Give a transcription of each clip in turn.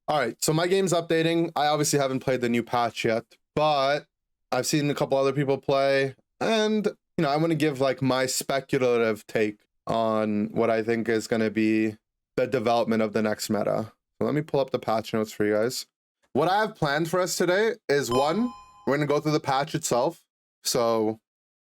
All right, so my game's updating. I obviously haven't played the new patch yet, but I've seen a couple other people play, and I want to give like my speculative take on what I think is going to be the development of the next meta. So let me pull up the patch notes for you guys. What I have planned for us today is one, we're going to go through the patch itself. So if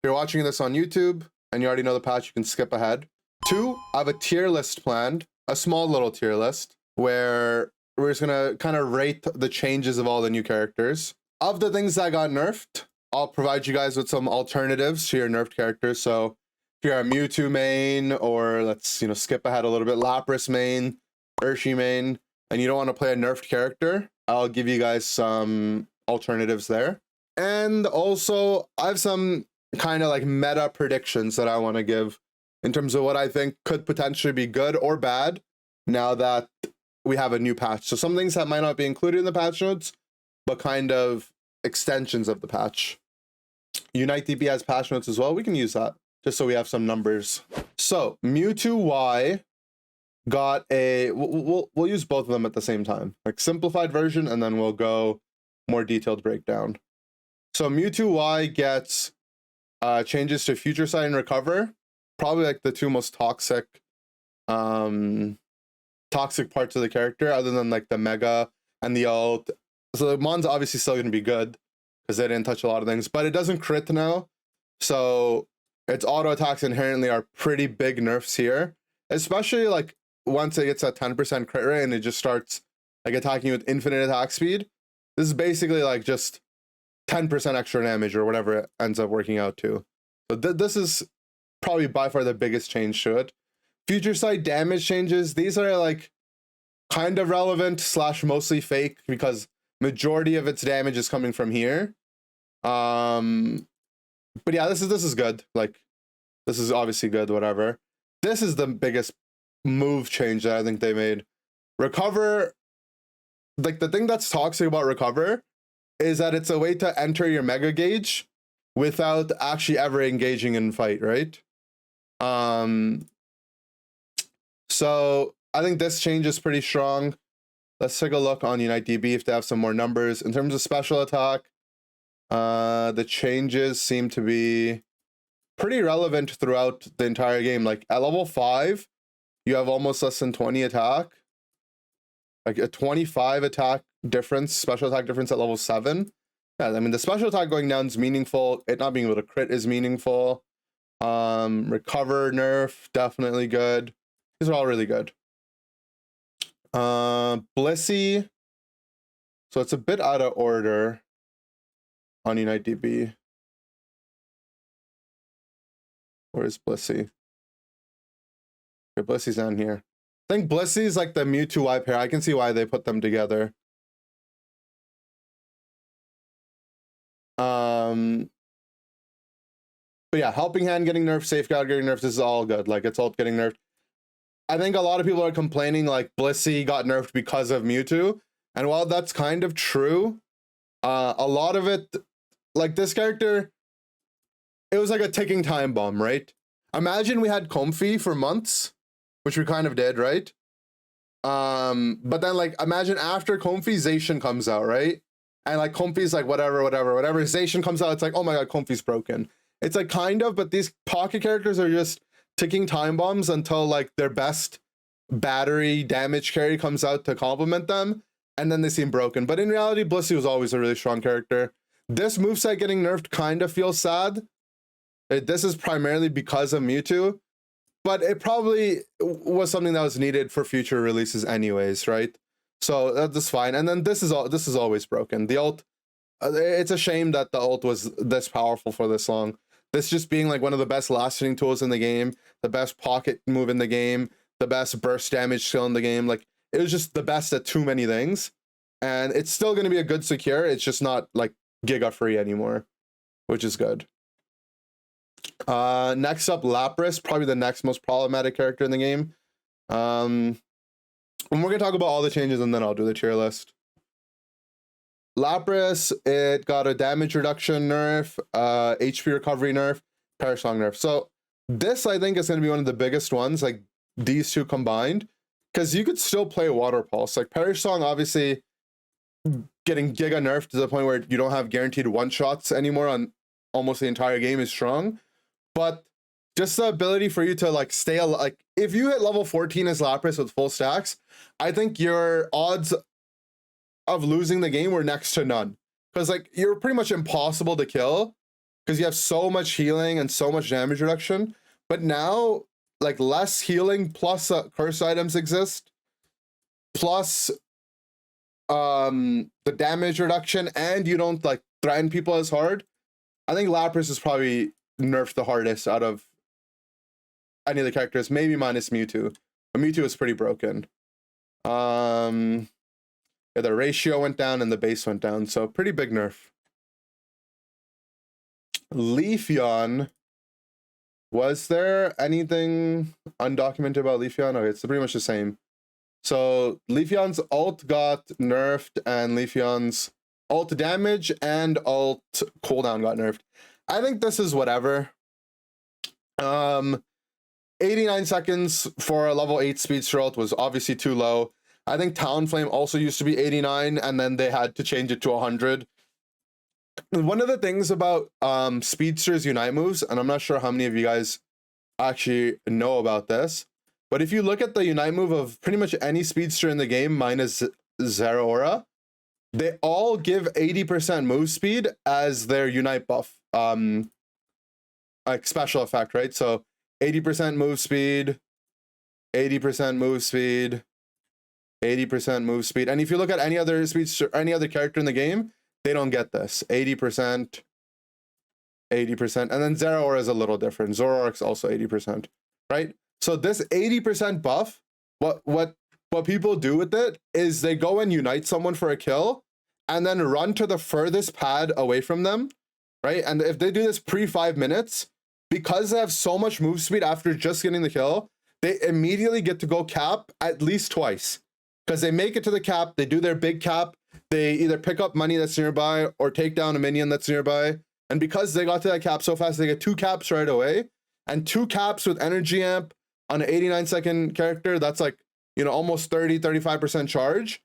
you're watching this on YouTube and you already know the patch, you can skip ahead. Two, I have a tier list planned, a small little tier list where we're just gonna kind of rate the changes of all the new characters. Of the things that got nerfed, I'll provide you guys with some alternatives to your nerfed characters. So if you're a Mewtwo main, or let's skip ahead a little bit, Lapras main, Urshi main, and you don't want to play a nerfed character, I'll give you guys some alternatives there. And also, I have some kind of like meta predictions that I want to give in terms of what I think could potentially be good or bad now that we have a new patch. So some things that might not be included in the patch notes, but kind of extensions of the patch. Unite DB has patch notes as well. We can use that just so we have some numbers. So Mewtwo Y got a, we'll use both of them at the same time, like simplified version, and then we'll go more detailed breakdown. So Mewtwo Y gets changes to Future Sight and Recover, probably like the two most toxic parts of the character, other than like the Mega and the ult. So the Mon's obviously still going to be good because they didn't touch a lot of things, but it doesn't crit now. So its auto attacks inherently are pretty big nerfs here, especially like once it gets that 10% crit rate and it just starts like attacking you with infinite attack speed. This is basically like just 10% extra damage or whatever it ends up working out to. So this is probably by far the biggest change to it. Future Sight damage changes, these are like kind of relevant / mostly fake because majority of its damage is coming from here. But yeah, this is good. Like, this is obviously good, whatever. This is the biggest move change that I think they made. Recover, like the thing that's toxic about Recover is that it's a way to enter your Mega Gauge without actually ever engaging in fight, right? So I think this change is pretty strong. Let's take a look on Unite DB if they have some more numbers. In terms of special attack, the changes seem to be pretty relevant throughout the entire game. Like at level 5, you have almost less than 20 attack. Like a 25 attack difference, special attack difference at level 7. Yeah, I mean the special attack going down is meaningful. It not being able to crit is meaningful. Recover nerf, definitely good. These are all really good. Blissey. So it's a bit out of order on Unite DB. Where's Blissey? Okay, Blissey's down here. I think Blissey's like the Mewtwo Y pair. I can see why they put them together. But yeah, Helping Hand getting nerfed, Safeguard getting nerfed, this is all good. Like it's all getting nerfed. I think a lot of people are complaining like Blissey got nerfed because of Mewtwo. And while that's kind of true, a lot of it, like this character, it was like a ticking time bomb, right? Imagine we had Comfy for months, which we kind of did, right? But then like imagine after Comfy, Zacian comes out, right? And like Comfy's like whatever. Zacian comes out, it's like, oh my god, Comfy's broken. It's like kind of, but these pocket characters are just ticking time bombs until like their best battery damage carry comes out to complement them, and then they seem broken. But in reality, Blissey was always a really strong character. This moveset getting nerfed kind of feels sad. This is primarily because of Mewtwo, but it probably was something that was needed for future releases anyways, right? So that's fine. And then this is always broken. The ult, it's a shame that the ult was this powerful for this long. This just being like one of the best last-hitting tools in the game, the best pocket move in the game, the best burst damage skill in the game. Like it was just the best at too many things. And it's still going to be a good secure. It's just not like Giga free anymore, which is good. Next up, Lapras, probably the next most problematic character in the game. And we're going to talk about all the changes and then I'll do the tier list. Lapras, it got a damage reduction nerf, HP recovery nerf, Parasong nerf. So this, I think, is going to be one of the biggest ones, like these two combined, because you could still play Water Pulse. Like Perish Song, obviously getting giga nerfed to the point where you don't have guaranteed one shots anymore on almost the entire game is strong. But just the ability for you to like stay like if you hit level 14 as Lapras with full stacks, I think your odds of losing the game were next to none. Because like you're pretty much impossible to kill because you have so much healing and so much damage reduction. But now like less healing plus curse items exist, plus the damage reduction, and you don't like threaten people as hard. I think Lapras is probably nerfed the hardest out of any of the characters, maybe minus Mewtwo. But Mewtwo is pretty broken. Yeah, the ratio went down and the base went down, so pretty big nerf. Leafeon. Was there anything undocumented about Leafeon? Okay, it's pretty much the same. So Leafeon's ult got nerfed, and Leafeon's ult damage and ult cooldown got nerfed. I think this is whatever. 89 seconds for a level 8 speedster ult was obviously too low. I think Talonflame also used to be 89, and then they had to change it to 100. One of the things about speedsters unite moves, and I'm not sure how many of you guys actually know about this, but if you look at the unite move of pretty much any speedster in the game minus Zeraora, they all give 80% move speed as their unite buff, like special effect, right? So 80% move speed, 80% move speed, 80% move speed. And if you look at any other speedster, any other character in the game, they don't get this. 80%, 80%. And then Zeraora is a little different. Zoroark's also 80%, right? So this 80% buff, what people do with it is they go and unite someone for a kill and then run to the furthest pad away from them, right? And if they do this pre 5 minutes, because they have so much move speed after just getting the kill, they immediately get to go cap at least twice. Because they make it to the cap, they do their big cap, they either pick up money that's nearby or take down a minion that's nearby. And because they got to that cap so fast, they get 2 caps right away. And 2 caps with energy amp on an 89-second character, that's like, you know, almost 30-35% charge,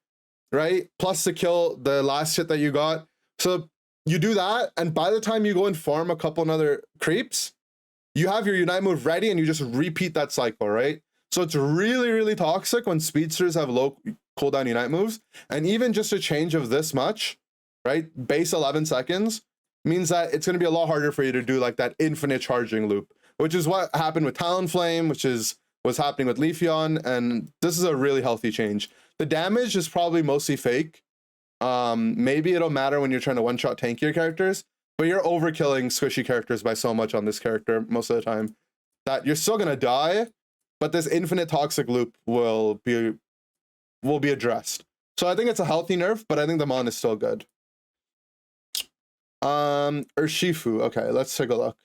right? Plus to kill the last hit that you got. So you do that, and by the time you go and farm a couple other creeps, you have your unite move ready and you just repeat that cycle, right? So it's really, really toxic when speedsters have low cooldown unite moves. And even just a change of this much, right? Base 11 seconds means that it's going to be a lot harder for you to do like that infinite charging loop, which is what happened with Talonflame, which is what's happening with Leafeon. And this is a really healthy change. The damage is probably mostly fake. Maybe it'll matter when you're trying to one-shot tankier characters, but you're overkilling squishy characters by so much on this character most of the time that you're still going to die. But this infinite toxic loop will be addressed. So I think it's a healthy nerf, but I think the mon is still good. Urshifu. Okay, let's take a look.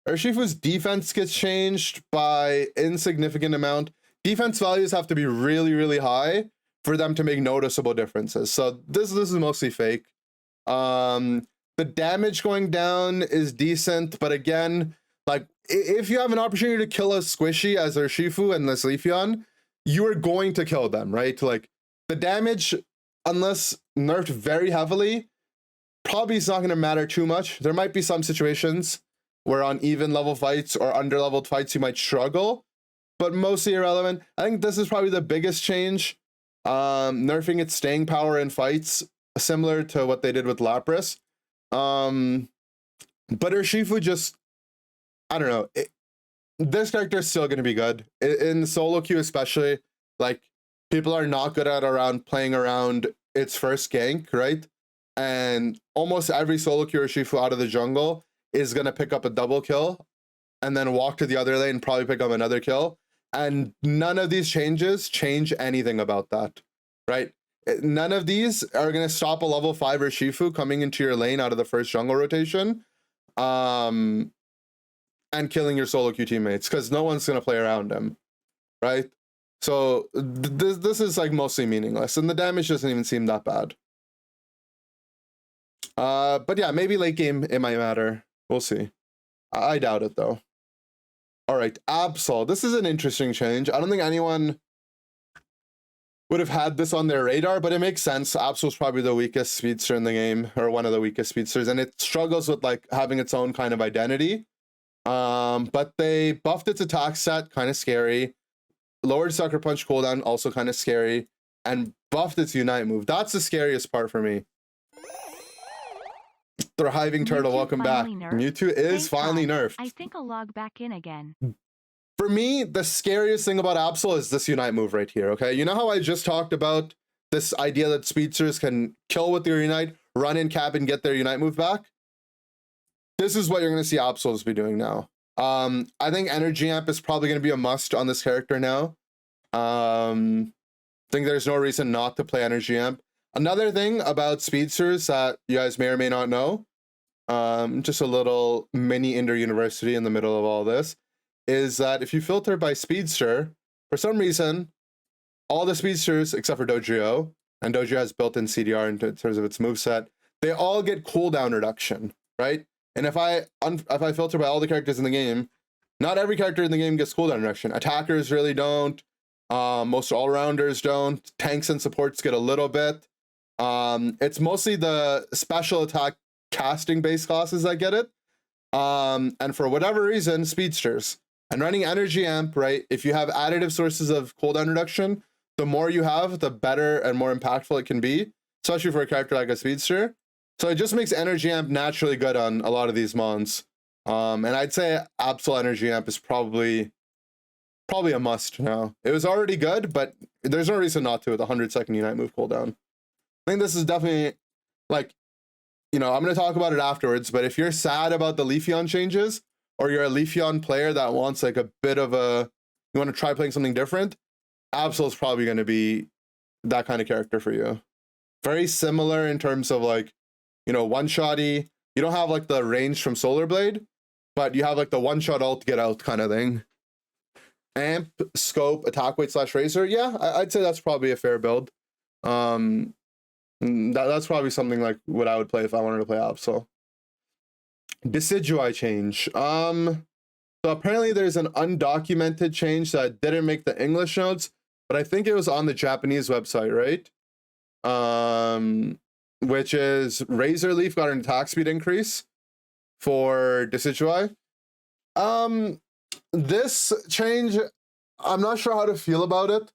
Urshifu's defense gets changed by insignificant amount. Defense values have to be really, really high for them to make noticeable differences. So this is mostly fake. The damage going down is decent, but again, like if you have an opportunity to kill a squishy as Urshifu and this Leafeon, you are going to kill them, right? Like the damage, unless nerfed very heavily, probably is not going to matter too much. There might be some situations where on even level fights or under leveled fights you might struggle, but mostly irrelevant. I think this is probably the biggest change. Nerfing its staying power in fights, similar to what they did with Lapras. But Urshifu just, I don't know. This character is still going to be good. In solo queue especially, like, people are not good at playing around its first gank, right? And almost every solo queue Urshifu out of the jungle is going to pick up a double kill and then walk to the other lane and probably pick up another kill. And none of these changes change anything about that, right? None of these are going to stop a level 5 Urshifu coming into your lane out of the first jungle rotation. And killing your solo queue teammates, because no one's going to play around him, right? So this is like mostly meaningless, and the damage doesn't even seem that bad. But yeah, maybe late game it might matter. We'll see. I doubt it though. All right, Absol. This is an interesting change. I don't think anyone would have had this on their radar, but it makes sense. Absol's probably the weakest speedster in the game, or one of the weakest speedsters, and it struggles with like having its own kind of identity. But they buffed its attack set, kind of scary. Lowered Sucker Punch cooldown, also kind of scary. And buffed its Unite move. That's the scariest part for me. Thriving Turtle, welcome back. Mewtwo is finally nerfed. I think I'll log back in again. For me, the scariest thing about Absol is this Unite move right here, okay? You know how I just talked about this idea that speedsters can kill with their Unite, run in cap, and get their Unite move back? This is what you're going to see Absols be doing now. I think Energy Amp is probably going to be a must on this character now. I think there's no reason not to play Energy Amp. Another thing about speedsters that you guys may or may not know, just a little mini Inder University in the middle of all this, is that if you filter by speedster, for some reason, all the speedsters except for Dojiro, and Dojiro has built-in CDR in terms of its moveset, they all get cooldown reduction, right? And if I filter by all the characters in the game, not every character in the game gets cooldown reduction. Attackers really don't. Most all-rounders don't. Tanks and supports get a little bit. It's mostly the special attack casting based classes that get it. And for whatever reason, speedsters. And running Energy Amp, right, if you have additive sources of cooldown reduction, the more you have, the better and more impactful it can be, especially for a character like a speedster. So it just makes Energy Amp naturally good on a lot of these mons. And I'd say Absol Energy Amp is probably a must now. It was already good, but there's no reason not to with a 100-second Unite move cooldown. I think this is definitely, like, you know, I'm going to talk about it afterwards, but if you're sad about the Leafeon changes, or you're a Leafeon player that wants like a bit of a, you want to try playing something different, Absol is probably going to be that kind of character for you. Very similar in terms of like, you know, one-shotty. You don't have like the range from Solar Blade, but you have like the one-shot ult get out kind of thing. Amp, scope, attack weight / razor. Yeah, I'd say that's probably a fair build. That's probably something like what I would play if I wanted to play Absol. Decidui change. So apparently there's an undocumented change that didn't make the English notes, but I think it was on the Japanese website, right? Which is Razor Leaf got an attack speed increase for Decidui. This change, I'm not sure how to feel about it,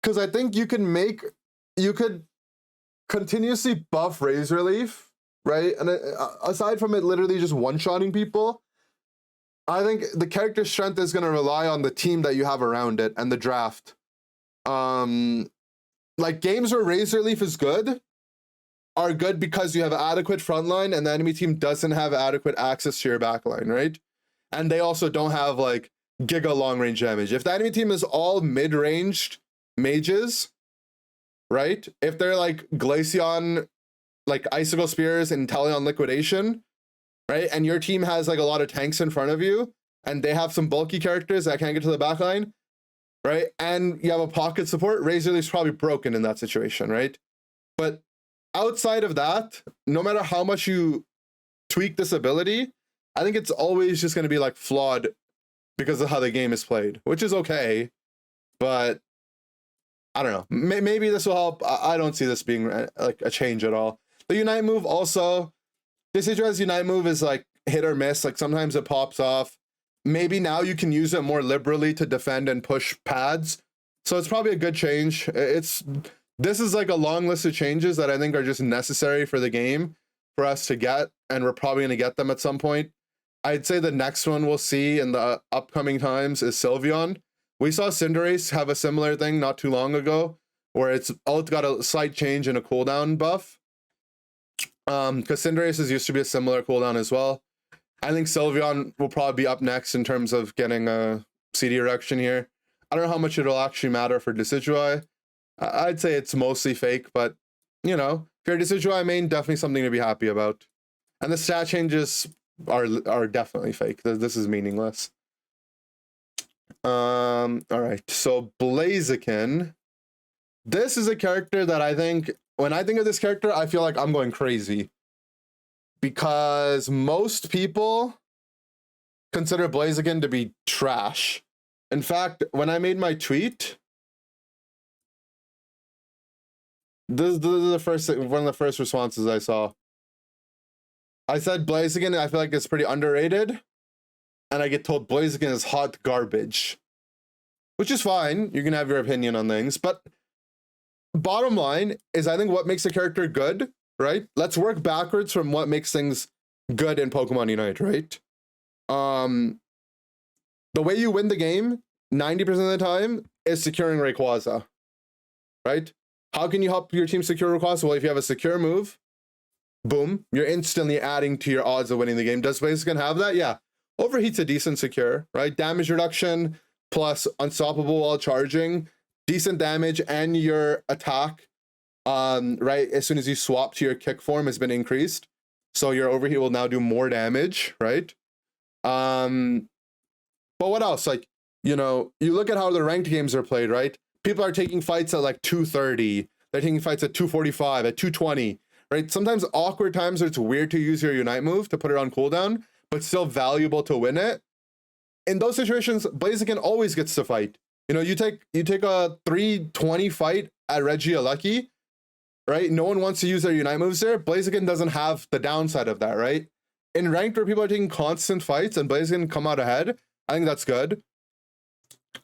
because I think you could continuously buff Razor Leaf, right? And aside from it literally just one-shotting people, I think the character strength is going to rely on the team that you have around it and the draft. Like games where Razor Leaf is good are good because you have adequate frontline and the enemy team doesn't have adequate access to your backline, right? And they also don't have like giga long range damage. If the enemy team is all mid-ranged mages, right? If they're like Glaceon, like Icicle Spears and Inteleon Liquidation, right? And your team has like a lot of tanks in front of you and they have some bulky characters that can't get to the backline, right? And you have a pocket support, Razor Leaf's probably broken in that situation, right? But outside of that, no matter how much you tweak this ability, I think it's always just going to be like flawed because of how the game is played, which is okay, but I don't know. Maybe this will help. I don't see this being like a change at all. The Unite move also, Decidueye's Unite move is like hit or miss. Like sometimes it pops off. Maybe now you can use it more liberally to defend and push pads. So it's probably a good change. This is like a long list of changes that I think are just necessary for the game for us to get, and we're probably going to get them at some point. I'd say the next one we'll see in the upcoming times is Sylveon. We saw Cinderace have a similar thing not too long ago, where it's got a slight change in a cooldown buff. Because Cinderace's used to be a similar cooldown as well. I think Sylveon will probably be up next in terms of getting a CD reduction here. I don't know how much it'll actually matter for Decidueye. I'd say it's mostly fake, but you know, if you're a Decidueye main, definitely something to be happy about. And the stat changes are definitely fake. This is meaningless. All right, so Blaziken. This is a character that I think, when I think of this character, I feel like I'm going crazy. Because most people consider Blaziken to be trash. In fact, when I made my tweet, This is the first one of the first responses I saw. I said Blaziken, I feel like it's pretty underrated, and I get told Blaziken is hot garbage, which is fine. You can have your opinion on things, but bottom line is I think what makes a character good, right? Let's work backwards from what makes things good in Pokemon Unite, right? The way you win the game 90% of the time is securing Rayquaza, right? How can you help your team secure Rayquaza? Well, if you have a secure move, boom, you're instantly adding to your odds of winning the game. Does Blaziken have that? Yeah. Overheat's a decent secure, right? Damage reduction plus unstoppable while charging, decent damage, and your attack, right, as soon as you swap to your kick form has been increased. So your overheat will now do more damage, right? But what else? Like, you know, you look at how the ranked games are played, right? People are taking fights at like 230. They're taking fights at 245, at 220, right? Sometimes awkward times where it's weird to use your Unite move to put it on cooldown, but still valuable to win it. In those situations, Blaziken always gets to fight. You know, you take a 320 fight at Regieleki, right? No one wants to use their Unite moves there. Blaziken doesn't have the downside of that, right? In ranked where people are taking constant fights and Blaziken come out ahead, I think that's good.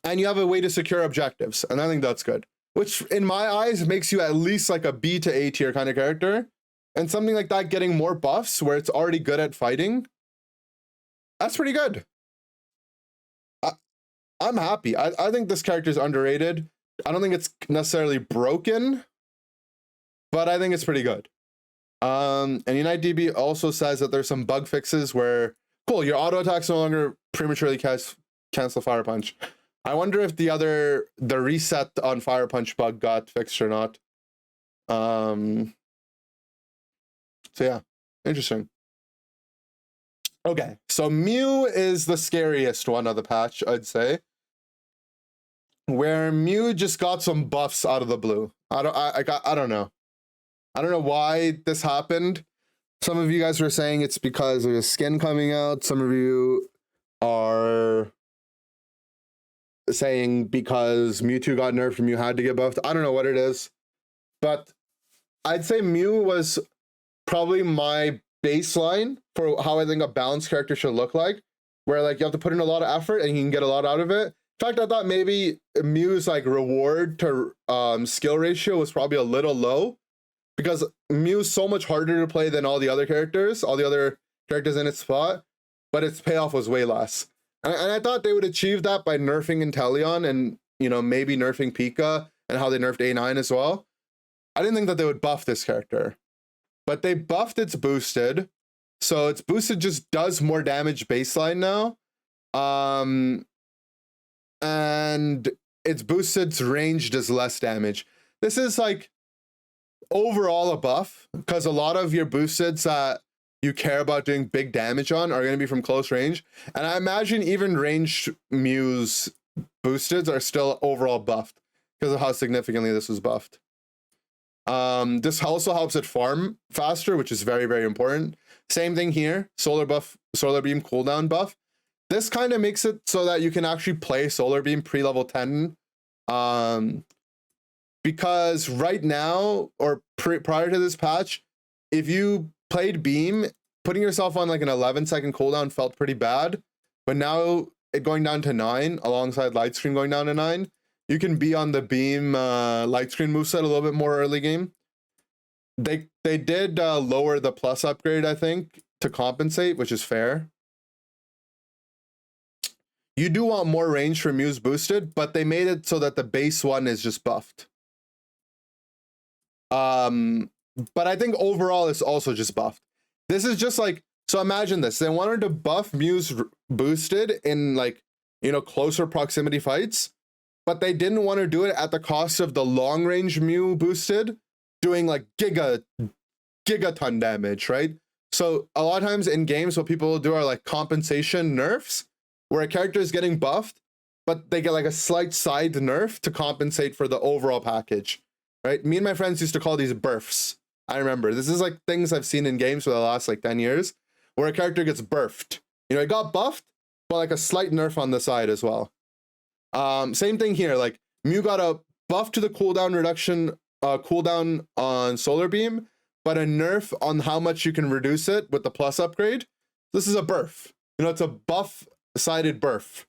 And you have a way to secure objectives, and I think that's good. Which, in my eyes, makes you at least like a B to A tier kind of character. And something like that getting more buffs where it's already good at fighting, that's pretty good. I'm happy. I think this character is underrated. I don't think it's necessarily broken, but I think it's pretty good. And Unite DB also says that there's some bug fixes where, cool, your auto attacks no longer prematurely cancel Fire Punch. I wonder if the reset on Fire Punch bug got fixed or not. So yeah, interesting. Okay, so Mew is the scariest one of the patch, I'd say. Where Mew just got some buffs out of the blue. I don't know. I don't know why this happened. Some of you guys were saying it's because there's a skin coming out. Some of you are saying because Mewtwo got nerfed, Mew had to get buffed. I don't know what it is, but I'd say Mew was probably my baseline for how I think a balanced character should look like, where like you have to put in a lot of effort and you can get a lot out of it. In fact, I thought maybe Mew's like reward to skill ratio was probably a little low, because Mew's so much harder to play than all the other characters in its spot, but its payoff was way less. And I thought they would achieve that by nerfing Inteleon and, you know, maybe nerfing Pika and how they nerfed A9 as well. I didn't think that they would buff this character, but they buffed its boosted. So its boosted just does more damage baseline now. And its boosted's range does less damage. This is like overall a buff, because a lot of your boosteds that you care about doing big damage on are going to be from close range. And I imagine even ranged Mew's boosteds are still overall buffed because of how significantly this was buffed. This also helps it farm faster, which is very, very important. Same thing here, solar beam cooldown buff. This kind of makes it so that you can actually play solar beam pre-level 10. Because right now, or prior to this patch, if you played beam, putting yourself on like an 11-second cooldown felt pretty bad. But now it going down to 9 alongside light screen going down to 9, you can be on the beam light screen moveset a little bit more early game. They did lower the plus upgrade, I think, to compensate, which is fair. You do want more range for Mew's boosted, but they made it so that the base one is just buffed. But I think overall it's also just buffed. This is just like, so imagine this. They wanted to buff Mew's boosted in like, you know, closer proximity fights, but they didn't want to do it at the cost of the long range Mew boosted doing like gigaton damage, right? So a lot of times in games, what people will do are like compensation nerfs, where a character is getting buffed, but they get like a slight side nerf to compensate for the overall package, right? Me and my friends used to call these burfs. I remember this is like things I've seen in games for the last like 10 years, where a character gets burfed. You know, it got buffed, but like a slight nerf on the side as well. Same thing here, like Mew got a buff to the cooldown reduction cooldown on Solar Beam, but a nerf on how much you can reduce it with the plus upgrade. This is a burf. You know, it's a buff-sided burf.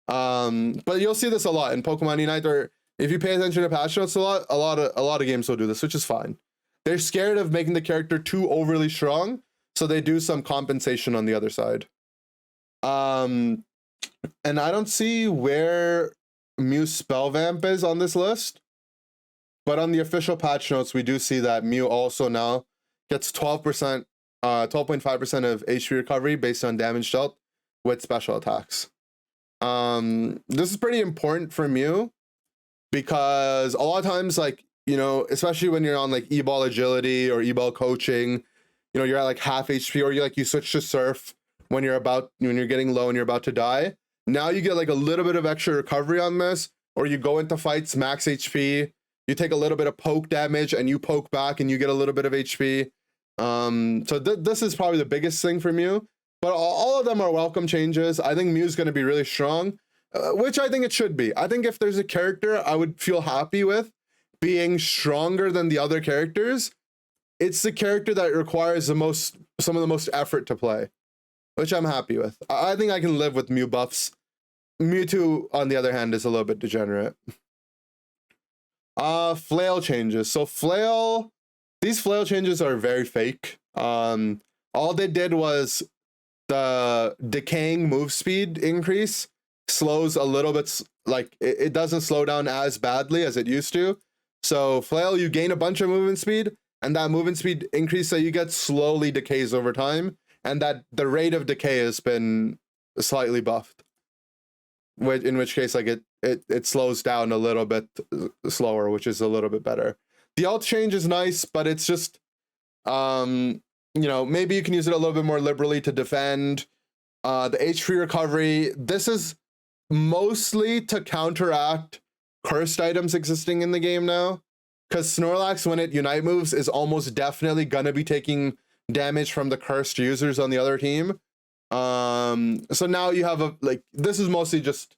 But you'll see this a lot in Pokemon Unite, or if you pay attention to patch notes a lot of games will do this, which is fine. They're scared of making the character too overly strong, so they do some compensation on the other side. And I don't see where Mew Spell Vamp is on this list, but on the official patch notes, we do see that Mew also now gets 12%, 12.5% of HP recovery based on damage dealt with special attacks. This is pretty important for Mew because a lot of times, like, you know, especially when you're on like E-ball agility or E-ball coaching, you know, you're at like half HP, or you switch to Surf when you're getting low and you're about to die. Now you get like a little bit of extra recovery on this, or you go into fights max HP, you take a little bit of poke damage and you poke back and you get a little bit of HP. So this is probably the biggest thing for Mew, but all of them are welcome changes. I think Mew's going to be really strong, which I think it should be. I think if there's a character I would feel happy with being stronger than the other characters, it's the character that requires some of the most effort to play, which I'm happy with. I think I can live with Mew buffs. Mewtwo, on the other hand, is a little bit degenerate. Flail changes. So these flail changes are very fake. All they did was the decaying move speed increase slows a little bit, like it doesn't slow down as badly as it used to. So Flail, you gain a bunch of movement speed, and that movement speed increase that you get slowly decays over time, and that the rate of decay has been slightly buffed. In which case, like it slows down a little bit slower, which is a little bit better. The alt change is nice, but it's just, you know, maybe you can use it a little bit more liberally to defend. The HP recovery, this is mostly to counteract cursed items existing in the game now, because Snorlax, when it Unite moves, is almost definitely gonna be taking damage from the cursed users on the other team. So now you have this is mostly just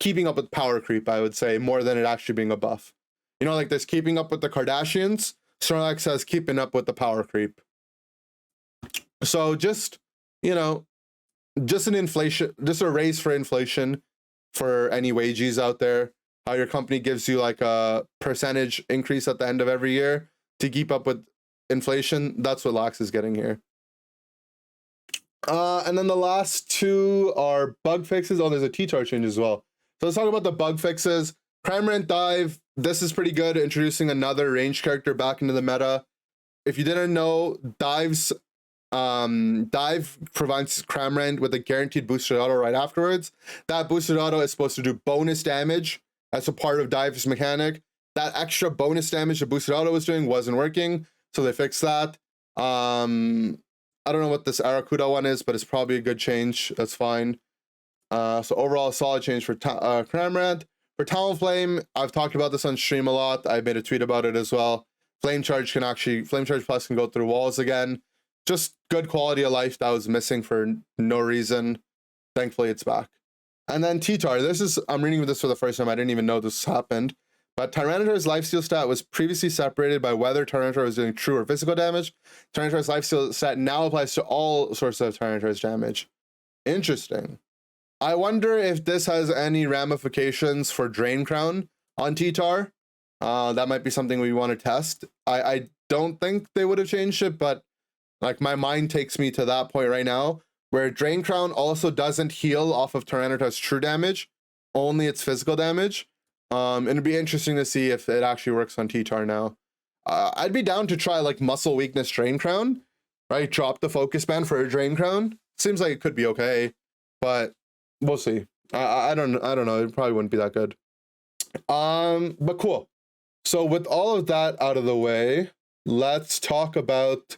keeping up with power creep, I would say, more than it actually being a buff. You know, like there's keeping up with the Kardashians, Snorlax has keeping up with the power creep. So just, you know, just a raise for inflation for any wages out there. How your company gives you like a percentage increase at the end of every year to keep up with inflation. That's what Lax is getting here. And then the last two are bug fixes. Oh, there's a T-Tar change as well. So let's talk about the bug fixes. Cramorant Dive, this is pretty good, introducing another range character back into the meta. If you didn't know, Dive provides Cramorant with a guaranteed boosted auto right afterwards. That boosted auto is supposed to do bonus damage as a part of Dive's mechanic. That extra bonus damage the boosted auto was doing wasn't working, so they fixed that. I don't know what this Aracuda one is, but it's probably a good change. That's fine. So overall, a solid change for Cramorant. For Talonflame, I've talked about this on stream a lot. I made a tweet about it as well. Flame Charge Plus can go through walls again. Just good quality of life that was missing for no reason. Thankfully, it's back. And then T-Tar. I'm reading this for the first time. I didn't even know this happened. But Tyranitar's lifesteal stat was previously separated by whether Tyranitar was doing true or physical damage. Tyranitar's lifesteal stat now applies to all sorts of Tyranitar's damage. Interesting. I wonder if this has any ramifications for Drain Crown on T-Tar. That might be something we want to test. I don't think they would have changed it, but like my mind takes me to that point right now, where Drain Crown also doesn't heal off of Tyranitar's true damage, only its physical damage. It'd be interesting to see if it actually works on T-Tar now. I'd be down to try like Muscle Weakness Drain Crown, right? Drop the focus band for a Drain Crown. Seems like it could be okay, but we'll see. I don't know. It probably wouldn't be that good. But cool. So with all of that out of the way, let's talk about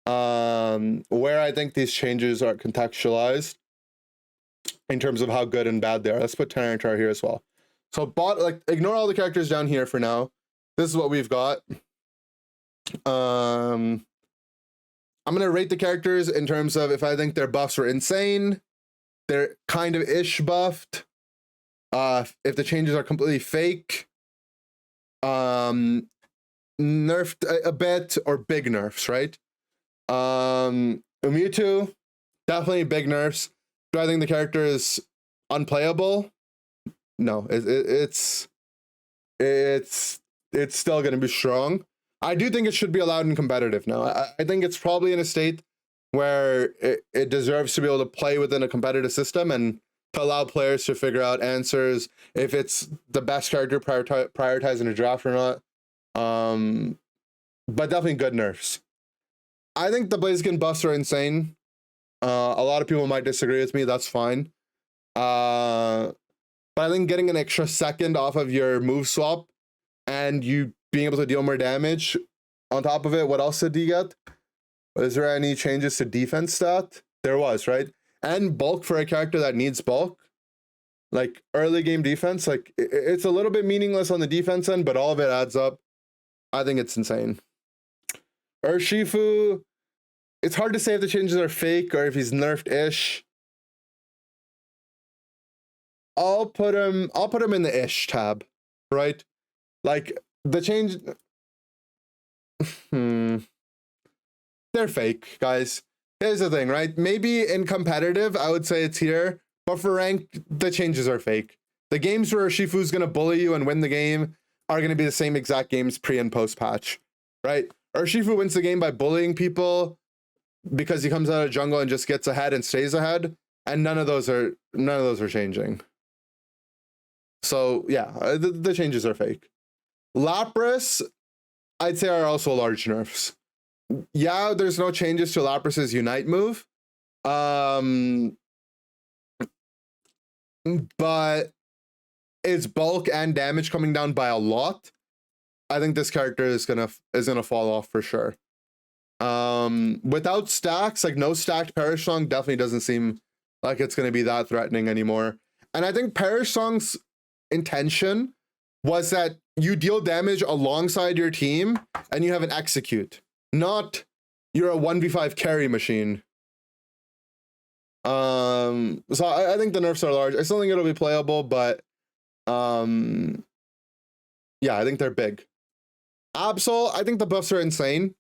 where I think these changes are contextualized in terms of how good and bad they are. Let's put Tyranitar here as well. So ignore all the characters down here for now. This is what we've got. I'm gonna rate the characters in terms of if I think their buffs were insane, they're kind of ish buffed, if the changes are completely fake, nerfed a bit, or big nerfs, right? Mewtwo, definitely big nerfs. Do I think the character is unplayable? No, it's still going to be strong. I do think it should be allowed in competitive now. I think it's probably in a state where it deserves to be able to play within a competitive system and to allow players to figure out answers, if it's the best character prioritizing a draft or not. But definitely good nerfs. I think the Blaziken buffs are insane. A lot of people might disagree with me. That's fine. But I think getting an extra second off of your move swap and you being able to deal more damage on top of it. What else did you get? Was there any changes to defense stat? There was, right? And bulk for a character that needs bulk. Like early game defense, like it's a little bit meaningless on the defense end, but all of it adds up. I think it's insane. Urshifu, it's hard to say if the changes are fake or if he's nerfed-ish. I'll put him in the ish tab, right? Like the change, they're fake, guys. Here's the thing, right? Maybe in competitive, I would say it's here, but for ranked, the changes are fake. The games where Urshifu's gonna bully you and win the game are gonna be the same exact games pre and post patch, right? Urshifu wins the game by bullying people because he comes out of jungle and just gets ahead and stays ahead, and none of those are changing. So yeah, the changes are fake. Lapras, I'd say, are also large nerfs. Yeah, there's no changes to Lapras's Unite move. But its bulk and damage coming down by a lot. I think this character is gonna fall off for sure. Without stacks, like no stacked Perish Song, definitely doesn't seem like it's gonna be that threatening anymore. And I think Perish Song's intention was that you deal damage alongside your team and you have an execute, not you're a 1v5 carry machine. So I think the nerfs are large. I still think it'll be playable, but yeah, I think they're big. Absol, I think the buffs are insane.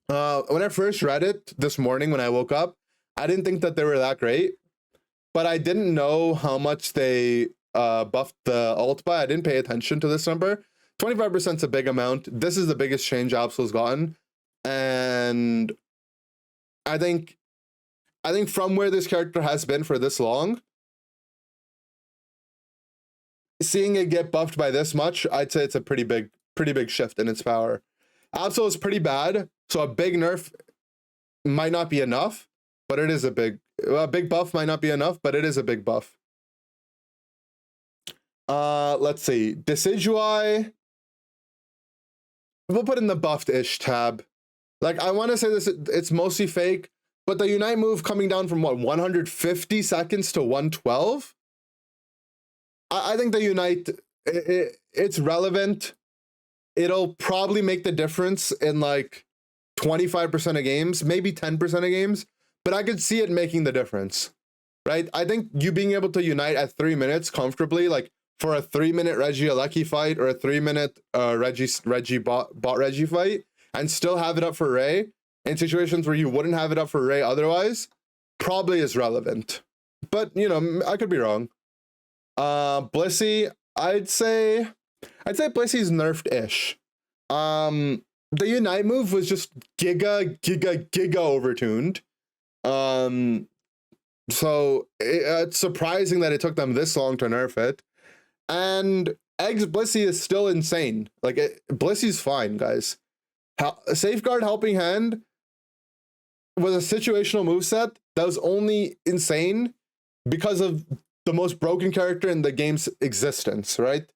When I first read it this morning when I woke up, I didn't think that they were that great, but I didn't know how much they buffed the ult by. I didn't pay attention to this number. 25% is a big amount. This is the biggest change Absol's gotten, and I think from where this character has been for this long, seeing it get buffed by this much, I'd say it's a pretty big shift in its power. Absol is pretty bad, so a big nerf might not be enough, but it is a big buff might not be enough, but it is a big buff. Let's see. Decidueye, we'll put in the buffed-ish tab. Like, I want to say this, it's mostly fake, but the Unite move coming down from what, 150 seconds to 112? I think the Unite, it's relevant. It'll probably make the difference in like 25% of games, maybe 10% of games, but I could see it making the difference, right? I think you being able to Unite at 3 minutes comfortably, like for a 3-minute Regieleki fight or a 3-minute Reggie bot Reggie fight, and still have it up for Ray in situations where you wouldn't have it up for Ray otherwise, probably is relevant. But, you know, I could be wrong. Blissey, I'd say Blissey's nerfed-ish. The Unite move was just giga overtuned. So it's surprising that it took them this long to nerf it. And Egg's Blissey is still insane. Like, Blissey's fine, guys. Safeguard Helping Hand was a situational moveset that was only insane because of the most broken character in the game's existence, right?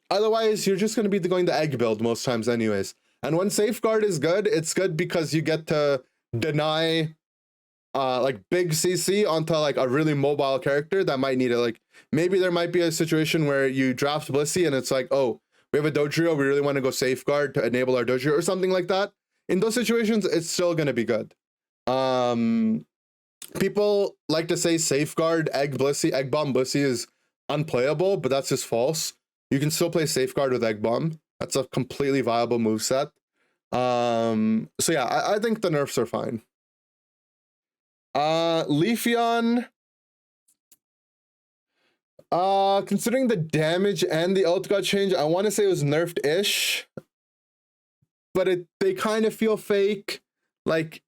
Otherwise, you're just going to be going the Egg build most times anyways. And when Safeguard is good, it's good because you get to deny like big CC onto like a really mobile character that might need it. Like maybe there might be a situation where you draft Blissey and it's like, oh, we have a Dodrio, we really want to go Safeguard to enable our Dodrio or something like that. In those situations, it's still going to be good. People like to say Safeguard, Egg Blissey, Egg Bomb Blissey is unplayable, but that's just false. You can still play Safeguard with Egg Bomb. That's a completely viable moveset. So yeah, I think the nerfs are fine. Leafeon, considering the damage and the ult got changed, I want to say it was nerfed-ish, but they kind of feel fake. Like,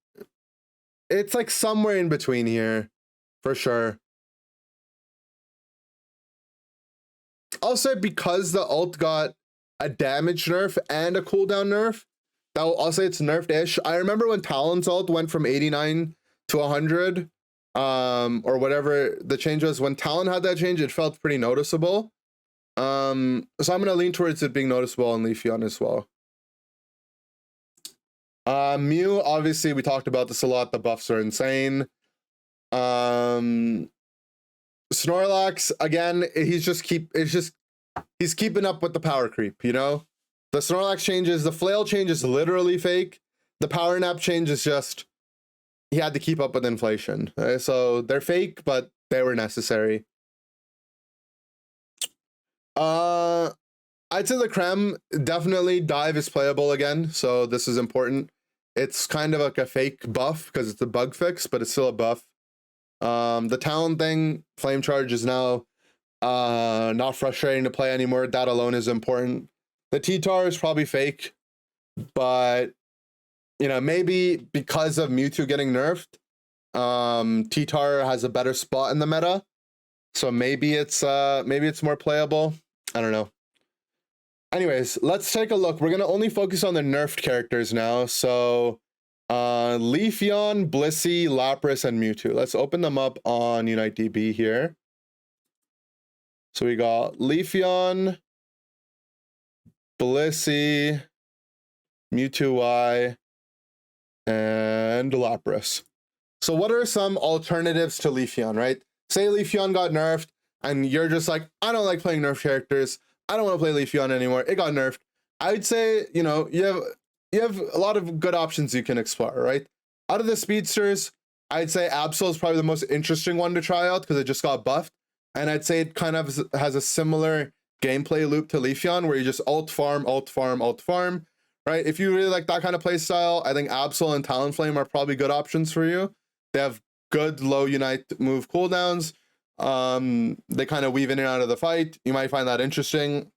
it's like somewhere in between here, for sure. I'll say because the ult got a damage nerf and a cooldown nerf, I'll say it's nerfed-ish. I remember when Talon's ult went from 89 to 100, or whatever the change was. When Talon had that change, it felt pretty noticeable. So I'm gonna lean towards it being noticeable on Leafeon as well. Mew, obviously we talked about this a lot. The buffs are insane. Snorlax, again, he's keeping up with the power creep, you know? The Snorlax changes, the flail change is literally fake. The power nap change is just, he had to keep up with inflation. So they're fake, but they were necessary. I'd say the Creme, definitely Dive is playable again, so this is important. It's kind of like a fake buff because it's a bug fix, but it's still a buff. The Talon thing, Flame Charge is now not frustrating to play anymore. That alone is important. The T-Tar is probably fake, but you know, maybe because of Mewtwo getting nerfed, T-Tar has a better spot in the meta, so maybe it's more playable. I don't know. Anyways, let's take a look. We're gonna only focus on the nerfed characters now. So Leafeon, Blissey, Lapras, and Mewtwo. Let's open them up on UniteDB here. So we got Leafeon, Blissey, Mewtwo Y, and Lapras. So what are some alternatives to Leafeon, right? Say Leafeon got nerfed and you're just like, I don't like playing nerfed characters. I don't want to play Leafeon anymore. It got nerfed. I'd say, you know, you have a lot of good options you can explore, right? Out of the speedsters, I'd say Absol is probably the most interesting one to try out because it just got buffed. And I'd say it kind of has a similar gameplay loop to Leafeon where you just ult farm, right? If you really like that kind of play style, I think Absol and Talonflame are probably good options for you. They have good low Unite move cooldowns. They kind of weave in and out of the fight. You might find that interesting.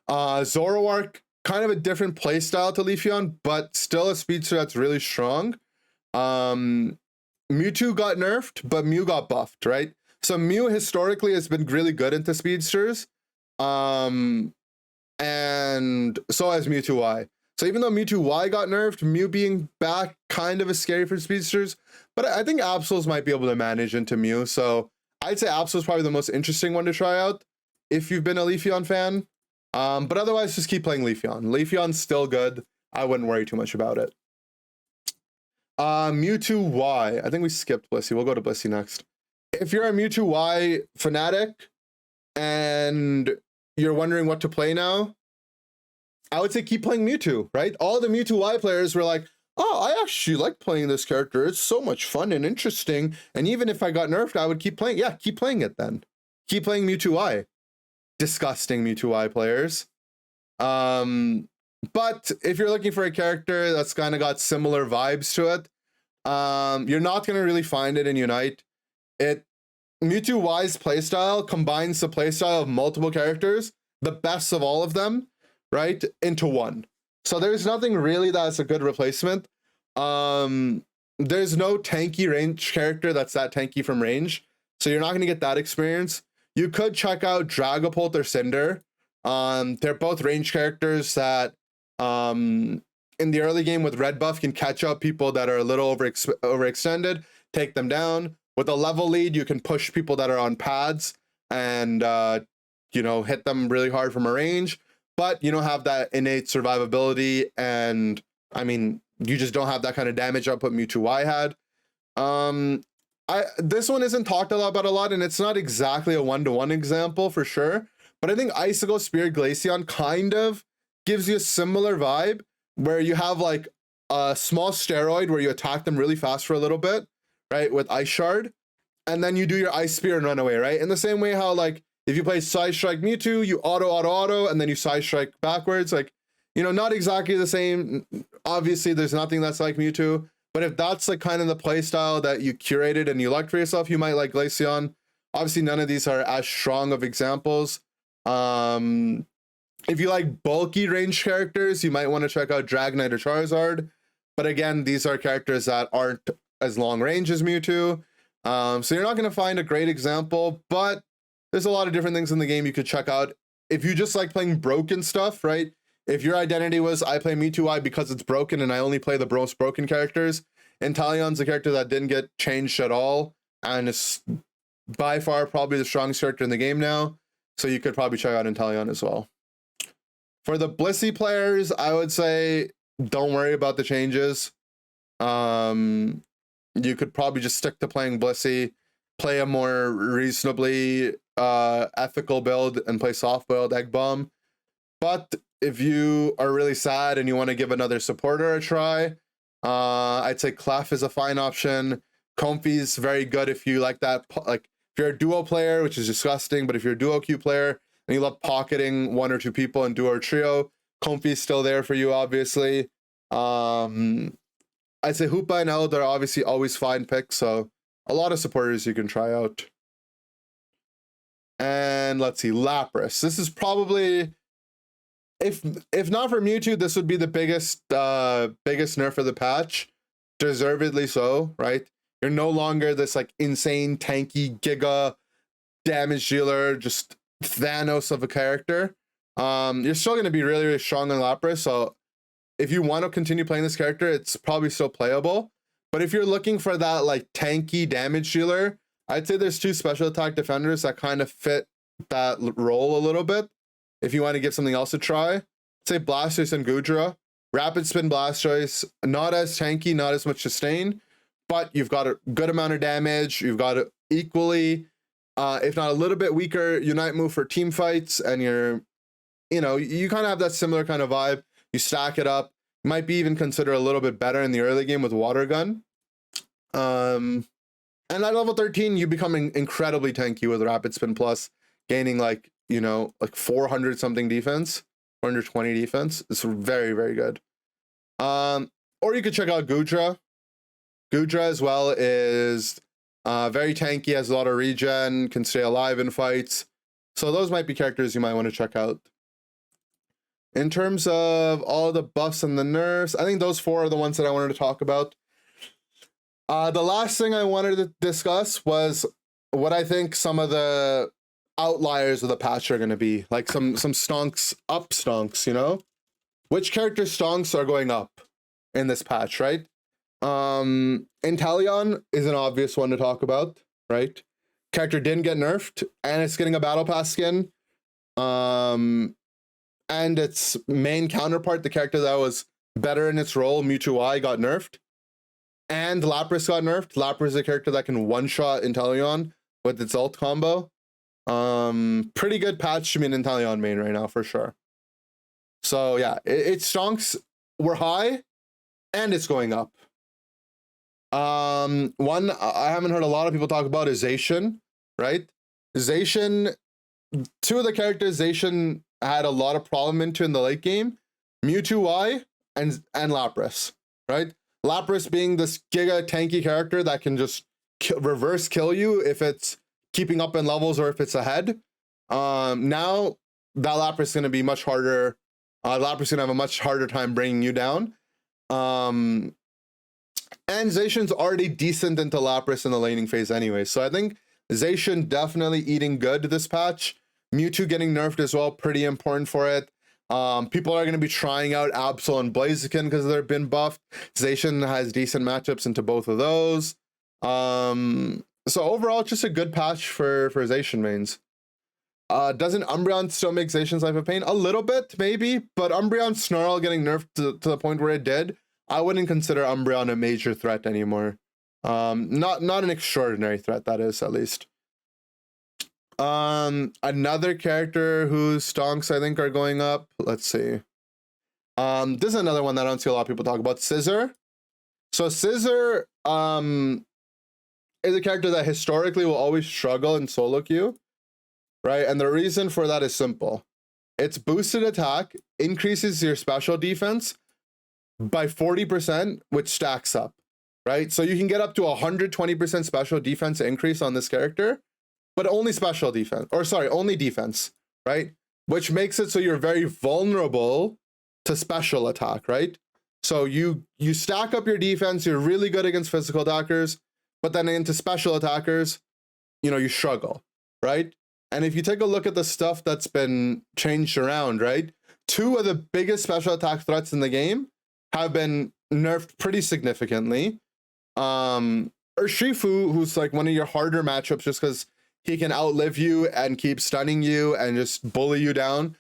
Zoroark, kind of a different play style to Leafeon, but still a speedster that's really strong. Mewtwo got nerfed, but Mew got buffed, right? So Mew historically has been really good into speedsters. And so has Mewtwo Y. So even though Mewtwo Y got nerfed, Mew being back kind of is scary for speedsters. But I think Absols might be able to manage into Mew. So I'd say Absol is probably the most interesting one to try out if you've been a Leafeon fan. But otherwise, just keep playing Leafeon. Leafeon's still good. I wouldn't worry too much about it. Mewtwo Y. I think we skipped Blissey. We'll go to Blissey next. If you're a Mewtwo Y fanatic and you're wondering what to play now, I would say keep playing Mewtwo, right? All the Mewtwo Y players were like, oh, I actually like playing this character. It's so much fun and interesting. And even if I got nerfed, I would keep playing. Yeah, keep playing it then. Keep playing Mewtwo Y. Disgusting Mewtwo Y players. But if you're looking for a character that's kind of got similar vibes to it, you're not going to really find it in Unite. Mewtwo Y's playstyle combines the playstyle of multiple characters, the best of all of them, right, into one. So there's nothing really that's a good replacement. There's no tanky range character that's that tanky from range, so you're not going to get that experience. You could check out Dragapult or Cinder. They're both range characters that in the early game with red buff can catch up people that are a little overextended, take them down. With a level lead, you can push people that are on pads and you know, hit them really hard from a range, but you don't have that innate survivability, and I mean, you just don't have that kind of damage output Mewtwo Y had. This one isn't talked about a lot, and it's not exactly a one-to-one example for sure, but I think Icicle Spirit Glaceon kind of gives you a similar vibe where you have like a small steroid where you attack them really fast for a little bit, right, with Ice Shard, and then you do your Ice Spear and run away, right? In the same way how like if you play Side Strike Mewtwo, you auto, and then you Side Strike backwards. Like, not exactly the same. Obviously, there's nothing that's like Mewtwo. But if that's like kind of the play style that you curated and you liked for yourself, you might like Glaceon. Obviously, none of these are as strong of examples. If you like bulky range characters, you might want to check out Dragonite or Charizard. But again, these are characters that aren't as long range as Mewtwo. So you're not going to find a great example, but there's a lot of different things in the game you could check out. If you just like playing broken stuff, right? If your identity was, I play Mewtwo because it's broken and I only play the most broken characters, Inteleon's a character that didn't get changed at all and is by far probably the strongest character in the game now. So you could probably check out Inteleon as well. For the Blissey players, I would say don't worry about the changes. You could probably just stick to playing Blissey, play a more reasonably ethical build, and play soft boiled Egg Bomb. But if you are really sad and you want to give another supporter a try, I'd say Clef is a fine option. Comfy's very good if you like that. Like if you're a duo player, which is disgusting, but if you're a duo queue player and you love pocketing one or two people in duo or trio, Comfy's still there for you, obviously. I'd say Hoopa and Eld are obviously always fine picks, so a lot of supporters you can try out. And let's see, Lapras. This is probably, if not for Mewtwo, this would be the biggest nerf of the patch. Deservedly so, right? You're no longer this like insane tanky giga damage dealer, just Thanos of a character. You're still going to be really, really strong on Lapras, so if you want to continue playing this character, it's probably still playable. But if you're looking for that like tanky damage dealer, I'd say there's two special attack defenders that kind of fit that role a little bit. If you want to give something else a try, I'd say Blastoise and Goodra. Rapid Spin Blastoise, not as tanky, not as much sustain, but you've got a good amount of damage. You've got it equally, if not a little bit weaker, Unite move for team fights, and you kind of have that similar kind of vibe. You stack it up. Might be even considered a little bit better in the early game with Water Gun. And at level 13, you become incredibly tanky with Rapid Spin Plus, gaining like 400 something defense, 420 defense. It's very, very good. Or you could check out Goodra. Goodra as well is very tanky, has a lot of regen, can stay alive in fights. So those might be characters you might want to check out. In terms of all the buffs and the nerfs, I think those four are the ones that I wanted to talk about. The last thing I wanted to discuss was what I think some of the outliers of the patch are going to be. Like some stonks, up stonks, Which character stonks are going up in this patch, right? Inteleon is an obvious one to talk about, right? Character didn't get nerfed, and it's getting a Battle Pass skin. And its main counterpart, the character that was better in its role, Mewtwo, got nerfed. And Lapras got nerfed. Lapras is a character that can one-shot Inteleon with its ult combo. Pretty good patch to be an Inteleon main right now, for sure. So yeah, its stonks were high, and it's going up. One I haven't heard a lot of people talk about is Zacian, right? Zacian, two of the characters Zacian had a lot of problem into in the late game, Mewtwo and Lapras, right? Lapras being this giga tanky character that can just reverse kill you if it's keeping up in levels or if it's ahead. Now that Lapras is going to be much harder. Lapras is going to have a much harder time bringing you down. And Zacian's already decent into Lapras in the laning phase anyway. So I think Zacian definitely eating good this patch. Mewtwo getting nerfed as well, pretty important for it. People are going to be trying out Absol and Blaziken because they've been buffed. Zacian has decent matchups into both of those. So overall, it's just a good patch for Zacian mains. Doesn't Umbreon still make Zacian's life a pain? A little bit, maybe, but Umbreon Snarl getting nerfed to the point where it did, I wouldn't consider Umbreon a major threat anymore. Not an extraordinary threat, that is, at least. Another character whose stonks I think are going up. Let's see. This is another one that I don't see a lot of people talk about. Scizor. So Scizor is a character that historically will always struggle in solo queue. right? And the reason for that is simple. Its boosted attack increases your special defense by 40%, which stacks up, right? So you can get up to 120% special defense increase on this character, but only special defense, or sorry, only defense, right? Which makes it so you're very vulnerable to special attack, right? So you stack up your defense, you're really good against physical attackers, but then into special attackers, you know, you struggle, right? And if you take a look at the stuff that's been changed around, right? 2 of the biggest special attack threats in the game have been nerfed pretty significantly. Urshifu, who's like one of your harder matchups just because he can outlive you and keep stunning you and just bully you down.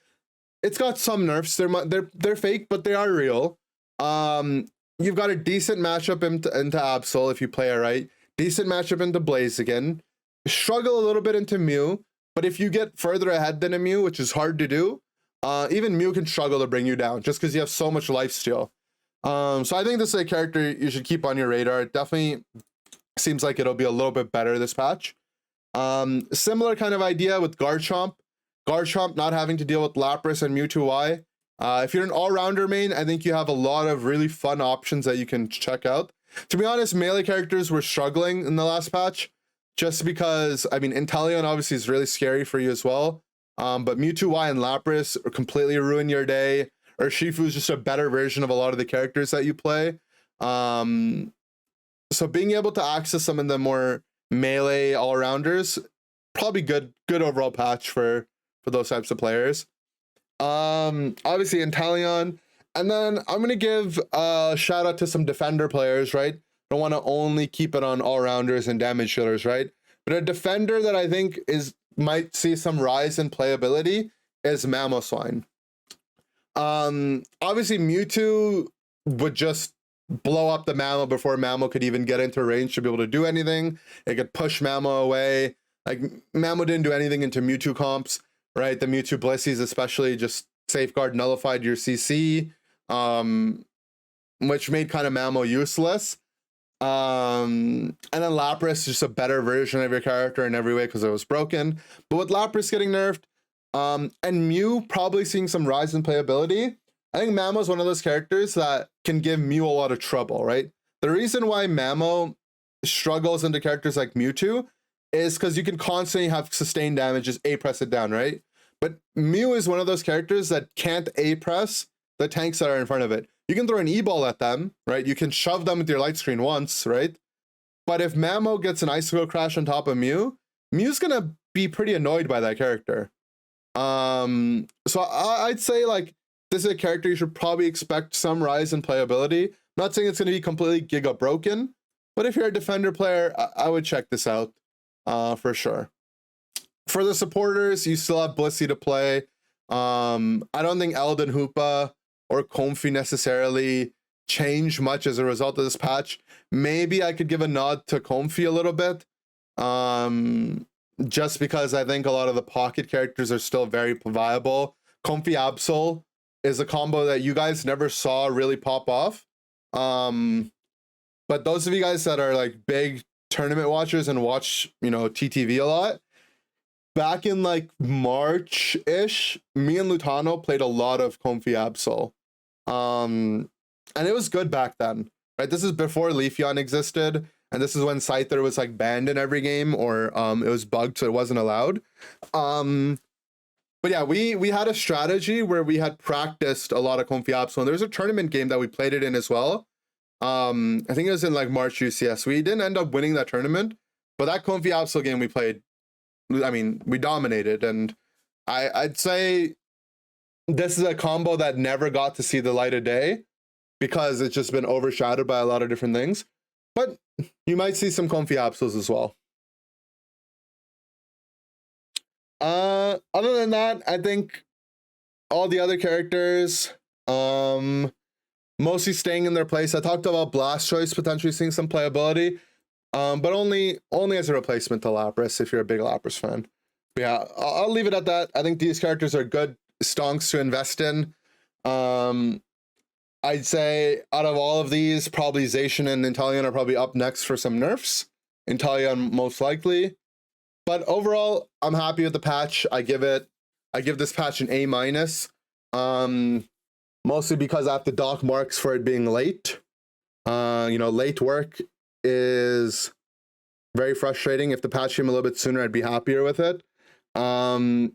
It's got some nerfs. They're fake, but they are real. You've got a decent matchup into Absol if you play it right. Decent matchup into Blaziken. Struggle a little bit into Mew, but if you get further ahead than a Mew, which is hard to do, even Mew can struggle to bring you down just because you have so much lifesteal. So I think this is a character you should keep on your radar. It definitely seems like it'll be a little bit better this patch. Similar kind of idea with Garchomp. Garchomp not having to deal with Lapras and Mewtwo. If you're an all-rounder main, I think you have a lot of really fun options that you can check out. To be honest, melee characters were struggling in the last patch just because, I mean, Inteleon obviously is really scary for you as well. But Mewtwo and Lapras completely ruin your day. Urshifu is just a better version of a lot of the characters that you play. So being able to access some of the more melee all-rounders, probably good overall patch for those types of players. Obviously Inteleon, and then I'm gonna give a shout out to some defender players, right? Don't want to only keep it on all-rounders and damage dealers, right? But a defender that I think might see some rise in playability is Mamoswine. Obviously Mewtwo would just blow up the Mamo before Mamo could even get into range to be able to do anything. It could push Mamo away. Like, Mamo didn't do anything into Mewtwo comps, right? The Mewtwo Blissies especially just safeguard nullified your CC, which made kind of Mamo useless. And then Lapras is just a better version of your character in every way because it was broken. But with Lapras getting nerfed, and Mew probably seeing some rise in playability, I think Mamo is one of those characters that can give Mew a lot of trouble, right? The reason why Mamo struggles into characters like Mewtwo is because you can constantly have sustained damage, just A-press it down, right? But Mew is one of those characters that can't A-press the tanks that are in front of it. You can throw an E-ball at them, right? You can shove them with your light screen once, right? But if Mamo gets an Icicle Crash on top of Mew, Mew's gonna be pretty annoyed by that character. So I'd say, like, this is a character you should probably expect some rise in playability. I'm not saying it's going to be completely giga broken, but if you're a defender player, I would check this out for sure. For the supporters, you still have Blissey to play. I don't think Eldon Hoopa or Comfy necessarily change much as a result of this patch. Maybe I could give a nod to Comfy a little bit, just because I think a lot of the pocket characters are still very viable. Comfy Absol is a combo that you guys never saw really pop off. But those of you guys that are like big tournament watchers and watch, you know, TTV a lot, back in like March-ish, me and Lutano played a lot of Comfy Absol. And it was good back then, right? This is before Leafeon existed, and this is when Scyther was like banned in every game, or it was bugged so it wasn't allowed. But yeah, we had a strategy where we had practiced a lot of Comfy Absol, and there was a tournament game that we played it in as well. I think it was in like March UCS. We didn't end up winning that tournament, but that Comfy Absol game we played, I mean, we dominated, and I'd say this is a combo that never got to see the light of day because it's just been overshadowed by a lot of different things. But you might see some Comfy Absols as well. Other than that, I think all the other characters mostly staying in their place. I talked about Blastoise potentially seeing some playability, but only as a replacement to Lapras if you're a big Lapras fan. But yeah, I'll leave it at that. I think these characters are good stonks to invest in. I'd say out of all of these, probably Zacian and Inteleon are probably up next for some nerfs. Inteleon most likely. But overall, I'm happy with the patch. I give this patch an A-. Mostly because I have to dock marks for it being late. Late work is very frustrating. If the patch came a little bit sooner, I'd be happier with it. A-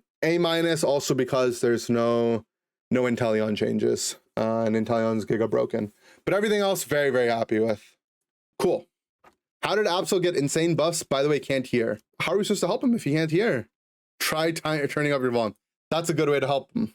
also because there's no Inteleon changes. And Inteleon's Giga broken. But everything else, very, very happy with. Cool. How did Absol get insane buffs? By the way, can't hear. How are we supposed to help him if he can't hear? Try turning up your volume. That's a good way to help him.